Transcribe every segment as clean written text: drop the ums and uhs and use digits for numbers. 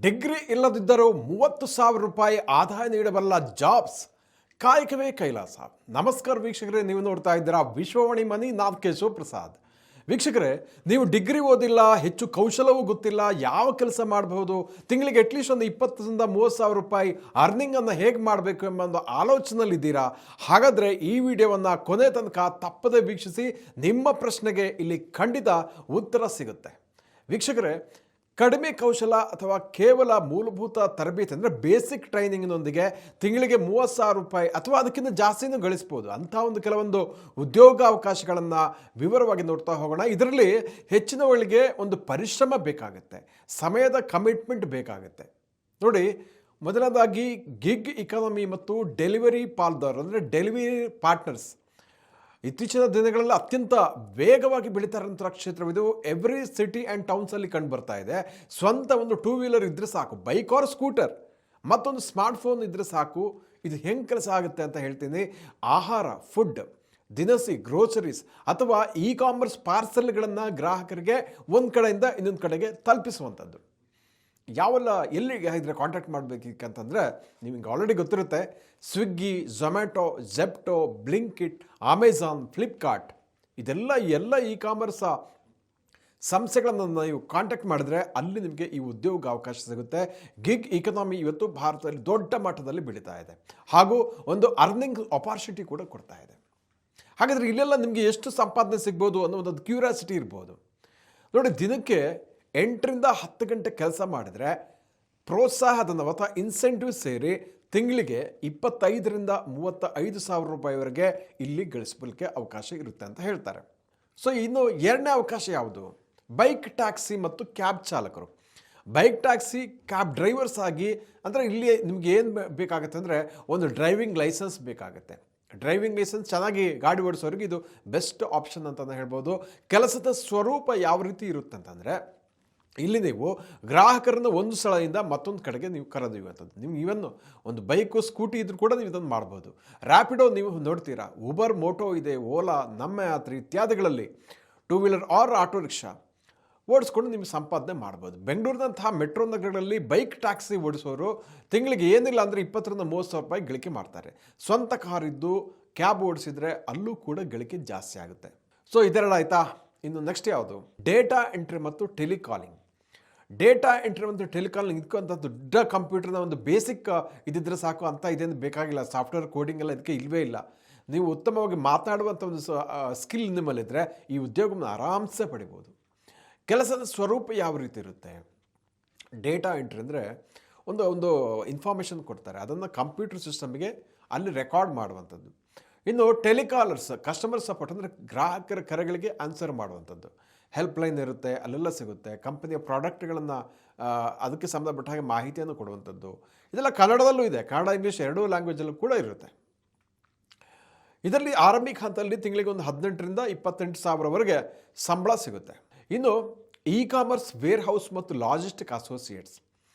Degree ಇಲ್ಲದಿದ್ದರೂ 30,000 ರೂಪಾಯಿ ಆದಾಯ ನೀಡಬಲ್ಲ ಜಾಬ್ಸ್ ಕಾಯಕವೇ ಕೈಲಾಸ. ನಮಸ್ಕಾರ ವೀಕ್ಷಕರೇ, ನೀವು ನೋಡ್ತಾ ಇದ್ದೀರಾ ವಿಶ್ವವಾಣಿ ಮನಿ. ನಾನು ಕೇಶವ ಪ್ರಸಾದ್. ವೀಕ್ಷಕರೇ, ನೀವು ಡಿಗ್ರಿ ಓದಿಲ್ಲ, ಹೆಚ್ಚು ಕೌಶಲವೂ ಗೊತ್ತಿಲ್ಲ, ಯಾವ ಕೆಲಸ ಮಾಡಬಹುದು, ತಿಂಗಳಿಗೆ ಅಟ್ಲೀಸ್ಟ್ ಒಂದು 20,000 30,000 ರೂಪಾಯಿ ಅರ್ನಿಂಗನ್ನು ಹೇಗೆ ಮಾಡಬೇಕು ಎಂಬ ಒಂದು ಆಲೋಚನೆಯಲ್ಲಿದ್ದೀರಾ? ಹಾಗಾದರೆ ಈ ವಿಡಿಯೋವನ್ನು ಕೊನೆ ತನಕ ತಪ್ಪದೇ ವೀಕ್ಷಿಸಿ. ನಿಮ್ಮ ಪ್ರಶ್ನೆಗೆ ಇಲ್ಲಿ ಖಂಡಿತ ಉತ್ತರ ಸಿಗುತ್ತೆ. ವೀಕ್ಷಕರೇ, ಕಡಿಮೆ ಕೌಶಲ ಅಥವಾ ಕೇವಲ ಮೂಲಭೂತ ತರಬೇತಿ ಅಂದರೆ ಬೇಸಿಕ್ ಟ್ರೈನಿಂಗ್ನೊಂದಿಗೆ ತಿಂಗಳಿಗೆ 30,000 ರೂಪಾಯಿ ಅಥವಾ ಅದಕ್ಕಿಂತ ಜಾಸ್ತಿನೂ ಗಳಿಸ್ಬೋದು. ಅಂಥ ಒಂದು ಕೆಲವೊಂದು ಉದ್ಯೋಗಾವಕಾಶಗಳನ್ನು ವಿವರವಾಗಿ ನೋಡ್ತಾ ಹೋಗೋಣ. ಇದರಲ್ಲಿ ಹೆಚ್ಚಿನವಳಿಗೆ ಒಂದು ಪರಿಶ್ರಮ ಬೇಕಾಗುತ್ತೆ, ಸಮಯದ ಕಮಿಟ್ಮೆಂಟ್ ಬೇಕಾಗುತ್ತೆ. ನೋಡಿ, ಮೊದಲನೇದಾಗಿ ಗಿಗ್ ಇಕಾನಮಿ ಮತ್ತು ಡೆಲಿವರಿ ಪಾಲ್ದಾರ್ ಅಂದರೆ ಡೆಲಿವರಿ ಪಾರ್ಟ್ನರ್ಸ್ ಇತ್ತೀಚಿನ ದಿನಗಳಲ್ಲಿ ಅತ್ಯಂತ ವೇಗವಾಗಿ ಬೆಳೀತಾ ಇರುವಂಥ ಕ್ಷೇತ್ರವಿದು. ಎವ್ರಿ ಸಿಟಿ ಆ್ಯಂಡ್ ಟೌನ್ಸಲ್ಲಿ ಕಂಡು ಬರ್ತಾ ಇದೆ. ಸ್ವಂತ ಒಂದು 2 ವೀಲರ್ ಇದ್ದರೆ ಸಾಕು, ಬೈಕ್ ಆರ್ ಸ್ಕೂಟರ್, ಮತ್ತೊಂದು ಸ್ಮಾರ್ಟ್ಫೋನ್ ಇದ್ದರೆ ಸಾಕು. ಇದು ಹೆಂಗೆ ಕೆಲಸ ಆಗುತ್ತೆ ಅಂತ ಹೇಳ್ತೀನಿ. ಆಹಾರ, ಫುಡ್, ದಿನಸಿ, ಗ್ರೋಸರೀಸ್ ಅಥವಾ ಇ ಕಾಮರ್ಸ್ ಪಾರ್ಸಲ್ಗಳನ್ನು ಗ್ರಾಹಕರಿಗೆ ಒಂದು ಕಡೆಯಿಂದ ಇನ್ನೊಂದು ಕಡೆಗೆ ತಲುಪಿಸುವಂಥದ್ದು. ಯಾವೆಲ್ಲ ಎಲ್ಲಿಗೆ ಇದ್ರೆ ಕಾಂಟ್ಯಾಕ್ಟ್ ಮಾಡಬೇಕಂತಂದರೆ ನಿಮಗೆ ಆಲ್ರೆಡಿ ಗೊತ್ತಿರುತ್ತೆ. ಸ್ವಿಗ್ಗಿ, ಝೊಮ್ಯಾಟೊ, ಝೆಪ್ಟೊ, ಬ್ಲಿಂಕಿಟ್, ಅಮೆಝಾನ್, ಫ್ಲಿಪ್ಕಾರ್ಟ್, ಎಲ್ಲ ಇ ಕಾಮರ್ಸ್ ಸಂಸ್ಥೆಗಳನ್ನು ನೀವು ಕಾಂಟ್ಯಾಕ್ಟ್ ಮಾಡಿದ್ರೆ ಅಲ್ಲಿ ನಿಮಗೆ ಈ ಉದ್ಯೋಗ ಅವಕಾಶ ಸಿಗುತ್ತೆ. ಗಿಗ್ ಇಕಾನಮಿ ಇವತ್ತು ಭಾರತದಲ್ಲಿ ದೊಡ್ಡ ಮಟ್ಟದಲ್ಲಿ ಬೆಳೀತಾ ಇದೆ ಹಾಗೂ ಒಂದು ಅರ್ನಿಂಗ್ ಆಪರ್ಚುನಿಟಿ ಕೂಡ ಕೊಡ್ತಾ ಇದೆ. ಹಾಗಾದರೆ ಇಲ್ಲೆಲ್ಲ ನಿಮಗೆ ಎಷ್ಟು ಸಂಪಾದನೆ ಸಿಗ್ಬೋದು ಅನ್ನೋ ಒಂದು ಕ್ಯೂರಿಯಾಸಿಟಿ ಇರ್ಬೋದು. ನೋಡಿ, ದಿನಕ್ಕೆ 8ರಿಂದ 10 ಗಂಟೆ ಕೆಲಸ ಮಾಡಿದರೆ ಪ್ರೋತ್ಸಾಹಧನ ಅಥವಾ ಇನ್ಸೆಂಟಿವ್ ಸೇರಿ ತಿಂಗಳಿಗೆ 25ರಿಂದ 35,000 ರೂಪಾಯಿವರೆಗೆ ಇಲ್ಲಿ ಗಳಿಸಲಿಕ್ಕೆ ಅವಕಾಶ ಇರುತ್ತೆ ಅಂತ ಹೇಳ್ತಾರೆ. ಸೊ ಇನ್ನು ಎರಡನೇ ಅವಕಾಶ ಯಾವುದು? ಬೈಕ್ ಟ್ಯಾಕ್ಸಿ ಮತ್ತು ಕ್ಯಾಬ್ ಚಾಲಕರು. ಬೈಕ್ ಟ್ಯಾಕ್ಸಿ, ಕ್ಯಾಬ್ ಡ್ರೈವರ್ಸ್ ಆಗಿ ಅಂದರೆ ಇಲ್ಲಿ ನಿಮ್ಗೆ ಏನು ಬೇಕಾಗುತ್ತೆ ಅಂದರೆ ಒಂದು ಡ್ರೈವಿಂಗ್ ಲೈಸೆನ್ಸ್ ಬೇಕಾಗುತ್ತೆ. ಡ್ರೈವಿಂಗ್ ಲೈಸೆನ್ಸ್ ಚೆನ್ನಾಗಿ ಗಾಡಿ ಓಡಿಸೋರಿಗೆ ಇದು ಬೆಸ್ಟ್ ಆಪ್ಷನ್ ಅಂತಲೇ ಹೇಳ್ಬೋದು. ಕೆಲಸದ ಸ್ವರೂಪ ಯಾವ ರೀತಿ ಇರುತ್ತೆ ಅಂತಂದರೆ, ಇಲ್ಲಿ ನೀವು ಗ್ರಾಹಕರನ್ನು ಒಂದು ಸ್ಥಳದಿಂದ ಮತ್ತೊಂದು ಕಡೆಗೆ ನೀವು ಕರೆದೊಯ್ಯುವಂಥದ್ದು. ನೀವು ಈವನ್ನು ಒಂದು ಬೈಕು, ಸ್ಕೂಟಿ ಇದ್ರೂ ಕೂಡ ನೀವು ಇದನ್ನು ಮಾಡ್ಬೋದು. ರ್ಯಾಪಿಡೋ ನೀವು ನೋಡ್ತೀರಾ, ಉಬರ್, ಮೋಟೋ ಇದೆ, ಓಲಾ, ನಮ್ಮ ಯಾತ್ರೆ ಇತ್ಯಾದಿಗಳಲ್ಲಿ 2 ವೀಲರ್ ಆರ್ ಆಟೋ ರಿಕ್ಷಾ ಓಡಿಸ್ಕೊಂಡು ನೀವು ಸಂಪಾದನೆ ಮಾಡ್ಬೋದು. ಬೆಂಗಳೂರಿನಂತಹ ಮೆಟ್ರೋ ನಗರಗಳಲ್ಲಿ ಬೈಕ್ ಟ್ಯಾಕ್ಸಿ ಓಡಿಸೋರು ತಿಂಗಳಿಗೆ ಏನಿಲ್ಲ ಅಂದರೆ 20ರಿಂದ 30,000 ರೂಪಾಯಿ ಗಳಿಕೆ ಮಾಡ್ತಾರೆ. ಸ್ವಂತ ಕಾರಿದ್ದು ಕ್ಯಾಬ್ ಓಡಿಸಿದರೆ ಅಲ್ಲೂ ಕೂಡ ಗಳಿಕೆ ಜಾಸ್ತಿ ಆಗುತ್ತೆ. ಸೊ ಇದೆರಡು ಆಯಿತಾ. ಇನ್ನು ನೆಕ್ಸ್ಟ್ ಯಾವುದು? ಡೇಟಾ ಎಂಟ್ರಿ ಮತ್ತು ಟೆಲಿಕಾಲಿಂಗ್. ಡೇಟಾ ಎಂಟ್ರಿ ಮತ್ತು ಟೆಲಿಕಾಲಿಂಗ್ ಇದಕ್ಕಂಥ ದೊಡ್ಡ ಕಂಪ್ಯೂಟರ್ನ ಒಂದು ಬೇಸಿಕ್ ಇದ್ದಿದ್ರೆ ಸಾಕು, ಅಂತ ಇದೇನು ಬೇಕಾಗಿಲ್ಲ. ಸಾಫ್ಟ್ವೇರ್ ಕೋಡಿಂಗ್ ಎಲ್ಲ ಇದಕ್ಕೆ ಇಲ್ಲವೇ ಇಲ್ಲ. ನೀವು ಉತ್ತಮವಾಗಿ ಮಾತನಾಡುವಂಥ ಒಂದು ಸ್ಕಿಲ್ ನಿಮ್ಮಲ್ಲಿದ್ದರೆ ಈ ಉದ್ಯೋಗವನ್ನು ಆರಾಮ್ಸೆ ಪಡಿಬೋದು. ಕೆಲಸದ ಸ್ವರೂಪ ಯಾವ ರೀತಿ ಇರುತ್ತೆ? ಡೇಟಾ ಎಂಟ್ರಿ ಅಂದರೆ ಒಂದು ಇನ್ಫಾರ್ಮೇಷನ್ ಕೊಡ್ತಾರೆ, ಅದನ್ನು ಕಂಪ್ಯೂಟರ್ ಸಿಸ್ಟಮ್ಗೆ ಅಲ್ಲಿ ರೆಕಾರ್ಡ್ ಮಾಡುವಂಥದ್ದು. ಇನ್ನು ಟೆಲಿಕಾಲರ್ಸ್, ಕಸ್ಟಮರ್ ಸಪೋರ್ಟ್ ಅಂದರೆ ಗ್ರಾಹಕರ ಕರೆಗಳಿಗೆ ಆನ್ಸರ್ ಮಾಡುವಂಥದ್ದು. ಹೆಲ್ಪ್ಲೈನ್ ಇರುತ್ತೆ, ಅಲ್ಲೆಲ್ಲ ಸಿಗುತ್ತೆ. ಕಂಪನಿಯ ಪ್ರಾಡಕ್ಟ್ಗಳನ್ನು ಅದಕ್ಕೆ ಸಂಬಂಧಪಟ್ಟ ಹಾಗೆ ಮಾಹಿತಿಯನ್ನು ಕೊಡುವಂಥದ್ದು. ಇದೆಲ್ಲ ಕನ್ನಡದಲ್ಲೂ ಇದೆ, ಕನ್ನಡ ಇಂಗ್ಲೀಷ್ ಎರಡೂ ಲ್ಯಾಂಗ್ವೇಜಲ್ಲೂ ಕೂಡ ಇರುತ್ತೆ. ಇದರಲ್ಲಿ ಆರಂಭಿಕ ಹಂತದಲ್ಲಿ ತಿಂಗಳಿಗೆ ಒಂದು 18ರಿಂದ 28,000ವರೆಗೆ ಸಂಬಳ ಸಿಗುತ್ತೆ. ಇನ್ನು ಇ ಕಾಮರ್ಸ್, ವೇರ್ ಹೌಸ್ ಮತ್ತು logistic associates,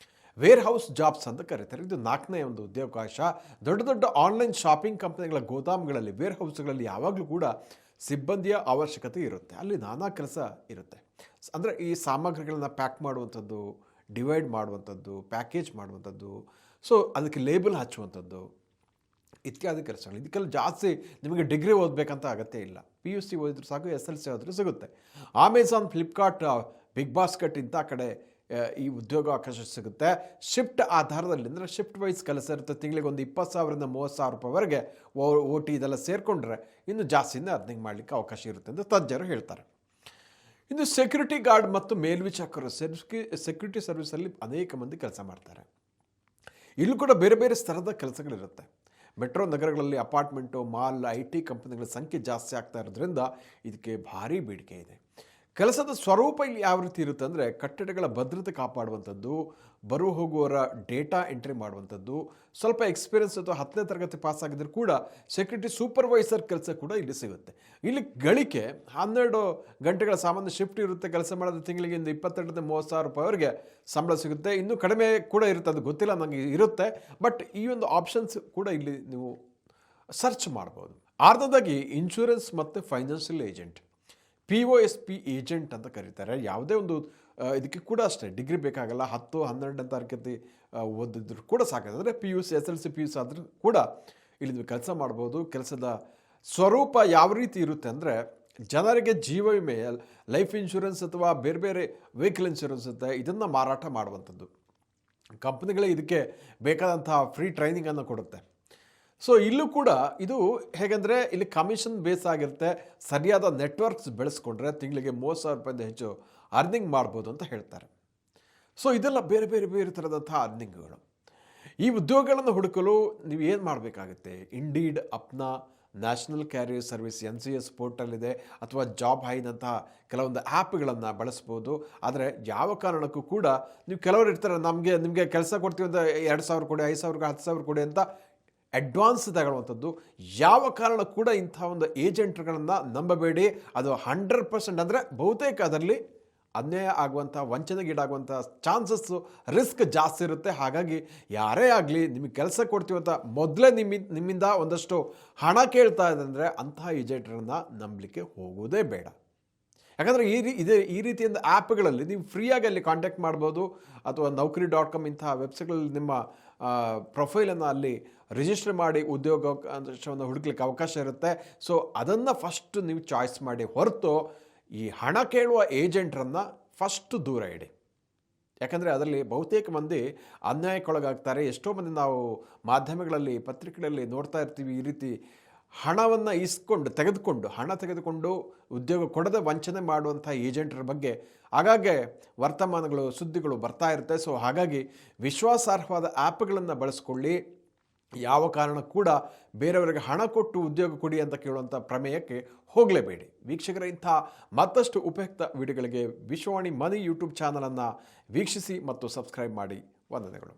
warehouse jobs ಅಂತ ಕರೀತಾರೆ. ಇದು 4ನೇ ಒಂದು ಉದ್ಯೋಗಾವಕಾಶ. ದೊಡ್ಡ ಆನ್ಲೈನ್ ಶಾಪಿಂಗ್ ಕಂಪನಿಗಳ ಗೋದಾಮ್ಗಳಲ್ಲಿ, ವೇರ್ ಹೌಸ್ಗಳಲ್ಲಿ ಯಾವಾಗಲೂ ಕೂಡ ಸಿಬ್ಬಂದಿಯ ಅವಶ್ಯಕತೆ ಇರುತ್ತೆ. ಅಲ್ಲಿ ನಾನಾ ಕೆಲಸ ಇರುತ್ತೆ. ಅಂದರೆ ಈ ಸಾಮಗ್ರಿಗಳನ್ನ ಪ್ಯಾಕ್ ಮಾಡುವಂಥದ್ದು, ಡಿವೈಡ್ ಮಾಡುವಂಥದ್ದು, ಪ್ಯಾಕೇಜ್ ಮಾಡುವಂಥದ್ದು, ಸೊ ಅದಕ್ಕೆ ಲೇಬಲ್ ಹಚ್ಚುವಂಥದ್ದು ಇತ್ಯಾದಿ ಕೆಲಸಗಳು. ಇದಕ್ಕೆಲ್ಲ ಜಾಸ್ತಿ ನಿಮಗೆ ಡಿಗ್ರಿ ಓದಬೇಕಂತ ಅಗತ್ಯ ಇಲ್ಲ. PUC ಓದಿದ್ರು ಸಾಕು, SLC ಓದಿದ್ರು ಸಿಗುತ್ತೆ. ಅಮೆಝಾನ್, ಫ್ಲಿಪ್ಕಾರ್ಟ್, ಬಿಗ್ ಬಾಸ್ಕೆಟ್ ಇಂಥ ಕಡೆ ಈ ಉದ್ಯೋಗ ಅವಕಾಶ ಸಿಗುತ್ತೆ. ಶಿಫ್ಟ್ ಆಧಾರದಲ್ಲಿ ಅಂದರೆ ಶಿಫ್ಟ್ ವೈಸ್ ಕೆಲಸ ಇರುತ್ತೆ. ತಿಂಗಳಿಗೆ ಒಂದು 20,000ರಿಂದ 30,000 ರೂಪಾಯಿವರೆಗೆ OT ಇದೆಲ್ಲ ಸೇರಿಕೊಂಡ್ರೆ ಇನ್ನು ಜಾಸ್ತಿಯಿಂದ ಅರ್ನಿಂಗ್ ಮಾಡಲಿಕ್ಕೆ ಅವಕಾಶ ಇರುತ್ತೆ ಅಂತ ತಜ್ಞರು ಹೇಳ್ತಾರೆ. ಇನ್ನು ಸೆಕ್ಯೂರಿಟಿ ಗಾರ್ಡ್ ಮತ್ತು ಮೇಲ್ವಿಚಾರಕರು, ಸೆಕ್ಯೂರಿಟಿ ಸರ್ವಿಸಲ್ಲಿ ಅನೇಕ ಮಂದಿ ಕೆಲಸ ಮಾಡ್ತಾರೆ. ಇಲ್ಲೂ ಕೂಡ ಬೇರೆ ಬೇರೆ ಸ್ತರದ ಕೆಲಸಗಳಿರುತ್ತೆ. ಮೆಟ್ರೋ ನಗರಗಳಲ್ಲಿ ಅಪಾರ್ಟ್ಮೆಂಟು, ಮಾಲ್, IT ಕಂಪನಿಗಳ ಸಂಖ್ಯೆ ಜಾಸ್ತಿ ಆಗ್ತಾ ಇರೋದ್ರಿಂದ ಇದಕ್ಕೆ ಭಾರಿ ಬೇಡಿಕೆ ಇದೆ. ಕೆಲಸದ ಸ್ವರೂಪ ಇಲ್ಲಿ ಯಾವ ರೀತಿ ಇರುತ್ತೆ ಅಂದರೆ, ಕಟ್ಟಡಗಳ ಭದ್ರತೆ ಕಾಪಾಡುವಂಥದ್ದು, ಬರು ಹೋಗುವವರ ಡೇಟಾ ಎಂಟ್ರಿ ಮಾಡುವಂಥದ್ದು, ಸ್ವಲ್ಪ ಎಕ್ಸ್ಪೀರಿಯನ್ಸ್ ಅಥವಾ 10ನೇ ತರಗತಿ ಪಾಸ್ ಆಗಿದ್ದರೂ ಕೂಡ ಸೆಕ್ಯೂರಿಟಿ ಸೂಪರ್ವೈಸರ್ ಕೆಲಸ ಕೂಡ ಇಲ್ಲಿ ಸಿಗುತ್ತೆ. ಇಲ್ಲಿ ಗಳಿಕೆ 12 ಗಂಟೆಗಳ ಸಾಮಾನ್ಯ ಶಿಫ್ಟ್ ಇರುತ್ತೆ. ಕೆಲಸ ಮಾಡೋದು ತಿಂಗಳಿಗೆ 22ರಿಂದ 30,000 ರೂಪಾಯಿವರೆಗೆ ಸಂಬಳ ಸಿಗುತ್ತೆ. ಇನ್ನೂ ಕಡಿಮೆ ಕೂಡ ಇರುತ್ತೆ, ಅದು ಗೊತ್ತಿಲ್ಲ ನನಗೆ, ಇರುತ್ತೆ. ಬಟ್ ಈ ಒಂದು ಆಪ್ಷನ್ಸ್ ಕೂಡ ಇಲ್ಲಿ ನೀವು ಸರ್ಚ್ ಮಾಡ್ಬೋದು. ಆರ್ಧದಾಗಿ ಇನ್ಶೂರೆನ್ಸ್ ಮತ್ತು ಫೈನಾನ್ಷಿಯಲ್ ಏಜೆಂಟ್, POSP ಏಜೆಂಟ್ ಅಂತ ಕರೀತಾರೆ. ಯಾವುದೇ ಒಂದು ಇದಕ್ಕೆ ಕೂಡ ಅಷ್ಟೇ ಡಿಗ್ರಿ ಬೇಕಾಗಲ್ಲ. 10-12ನೇ ತರಗತಿ ಓದಿದ್ರು ಕೂಡ ಸಾಕಾಗುತ್ತೆ. ಅಂದರೆ PUC SLC PUC ಆದರೂ ಕೂಡ ಇಲ್ಲಿ ನೀವು ಕೆಲಸ ಮಾಡ್ಬೋದು. ಕೆಲಸದ ಸ್ವರೂಪ ಯಾವ ರೀತಿ ಇರುತ್ತೆ ಅಂದರೆ, ಜನರಿಗೆ ಜೀವ ವಿಮೆ, ಲೈಫ್ ಇನ್ಶೂರೆನ್ಸ್ ಅಥವಾ ಬೇರೆ ಬೇರೆ ವೆಹಿಕಲ್ ಇನ್ಶೂರೆನ್ಸ್ ಇರುತ್ತೆ, ಇದನ್ನು ಮಾರಾಟ ಮಾಡುವಂಥದ್ದು. ಕಂಪ್ನಿಗಳೇ ಇದಕ್ಕೆ ಬೇಕಾದಂತಹ ಫ್ರೀ ಟ್ರೈನಿಂಗನ್ನು ಕೊಡುತ್ತೆ. ಸೊ ಇಲ್ಲೂ ಕೂಡ ಇದು ಹೇಗೆಂದರೆ, ಇಲ್ಲಿ ಕಮಿಷನ್ ಬೇಸ್ ಆಗಿರುತ್ತೆ. ಸರಿಯಾದ ನೆಟ್ವರ್ಕ್ಸ್ ಬೆಳೆಸ್ಕೊಂಡ್ರೆ ತಿಂಗಳಿಗೆ 30,000 ರೂಪಾಯಿಂದ ಹೆಚ್ಚು ಅರ್ನಿಂಗ್ ಮಾಡ್ಬೋದು ಅಂತ ಹೇಳ್ತಾರೆ. ಸೊ ಇದೆಲ್ಲ ಬೇರೆ ಬೇರೆ ಬೇರೆ ಥರದಂಥ ಅರ್ನಿಂಗ್ಗಳು. ಈ ಉದ್ಯೋಗಗಳನ್ನು ಹುಡುಕಲು ನೀವು ಏನು ಮಾಡಬೇಕಾಗುತ್ತೆ? Indeed, Apna, national carrier service, NCS portal ಇದೆ, ಅಥವಾ ಜಾಬ್ ಹೈನಂತಹ ಕೆಲವೊಂದು ಆ್ಯಪ್ಗಳನ್ನು ಬಳಸ್ಬೋದು. ಆದರೆ ಯಾವ ಕಾರಣಕ್ಕೂ ಕೂಡ ನೀವು ಕೆಲವರು ಇರ್ತಾರೆ, ನಿಮಗೆ ಕೆಲಸ ಕೊಡ್ತೀವಿ ಅಂತ 2,000 ಕೊಡಿ, 5,000, 10,000 ಕೊಡಿ ಅಂತ ಅಡ್ವಾನ್ಸ್ ತಗೊಳ್ಳುವಂಥದ್ದು. ಯಾವ ಕಾರಣ ಕೂಡ ಇಂಥ ಒಂದು ಏಜೆಂಟ್ಗಳನ್ನು ನಂಬಬೇಡಿ. ಅದು 100% ಅಂದರೆ ಬಹುತೇಕ ಅದರಲ್ಲಿ ಅನ್ಯಾಯ ಆಗುವಂಥ, ವಂಚನೆಗೀಡಾಗುವಂಥ ಚಾನ್ಸಸ್ಸು, ರಿಸ್ಕ್ ಜಾಸ್ತಿ ಇರುತ್ತೆ. ಹಾಗಾಗಿ ಯಾರೇ ಆಗಲಿ ನಿಮಗೆ ಕೆಲಸ ಕೊಡ್ತೀವಿ ಅಂತ ಮೊದಲೇ ನಿಮ್ಮಿಂದ ಒಂದಷ್ಟು ಹಣ ಕೇಳ್ತಾ ಇದೆ ಅಂದರೆ ಅಂತಹ ಏಜೆಂಟ್ರನ್ನು ನಂಬಲಿಕ್ಕೆ ಹೋಗೋದೇ ಬೇಡ. ಯಾಕಂದರೆ ಈ ರೀತಿಯಿಂದ ಆ್ಯಪ್ಗಳಲ್ಲಿ ನೀವು ಫ್ರೀಯಾಗಿ ಅಲ್ಲಿ ಕಾಂಟ್ಯಾಕ್ಟ್ ಮಾಡ್ಬೋದು, ಅಥವಾ Naukri.com ಇಂತಹ ವೆಬ್ಸೈಟ್ಗಳಲ್ಲಿ ನಿಮ್ಮ ಪ್ರೊಫೈಲನ್ನು ಅಲ್ಲಿ ರಿಜಿಸ್ಟರ್ ಮಾಡಿ ಉದ್ಯೋಗವನ್ನು ಹುಡುಕ್ಲಿಕ್ಕೆ ಅವಕಾಶ ಇರುತ್ತೆ. ಸೊ ಅದನ್ನು ಫಸ್ಟ್ ನೀವು ಚಾಯ್ಸ್ ಮಾಡಿ, ಹೊರತು ಈ ಹಣ ಕೇಳುವ ಏಜೆಂಟ್ರನ್ನು ಫಸ್ಟ್ ದೂರ ಇಡಿ. ಯಾಕಂದರೆ ಅದರಲ್ಲಿ ಬಹುತೇಕ ಮಂದಿ ಅನ್ಯಾಯಕ್ಕೊಳಗಾಗ್ತಾರೆ. ಎಷ್ಟೋ ಮಂದಿ ನಾವು ಮಾಧ್ಯಮಗಳಲ್ಲಿ, ಪತ್ರಿಕೆಗಳಲ್ಲಿ ನೋಡ್ತಾ ಇರ್ತೀವಿ, ಈ ರೀತಿ ಹಣವನ್ನು ಹಣ ತೆಗೆದುಕೊಂಡು ಉದ್ಯೋಗ ಕೊಡದೆ ವಂಚನೆ ಮಾಡುವಂಥ ಏಜೆಂಟರ ಬಗ್ಗೆ ಆಗಾಗ್ಗೆ ವರ್ತಮಾನಗಳು, ಸುದ್ದಿಗಳು ಬರ್ತಾ ಇರುತ್ತೆ. ಸೊ ಹಾಗಾಗಿ ವಿಶ್ವಾಸಾರ್ಹವಾದ ಆ್ಯಪ್ಗಳನ್ನು ಬಳಸ್ಕೊಳ್ಳಿ. ಯಾವ ಕಾರಣ ಕೂಡ ಬೇರೆಯವರಿಗೆ ಹಣ ಕೊಟ್ಟು ಉದ್ಯೋಗ ಕೊಡಿ ಅಂತ ಕೇಳುವಂಥ ಪ್ರಮೇಯಕ್ಕೆ ಹೋಗಲೇಬೇಡಿ. ವೀಕ್ಷಕರ, ಇಂಥ ಮತ್ತಷ್ಟು ಉಪಯುಕ್ತ ವಿಡಿಯೋಗಳಿಗೆ ವಿಶ್ವವಾಣಿ ಮನಿ ಯೂಟ್ಯೂಬ್ ಚಾನಲನ್ನು ವೀಕ್ಷಿಸಿ ಮತ್ತು ಸಬ್ಸ್ಕ್ರೈಬ್ ಮಾಡಿ. ವಂದನೆಗಳು.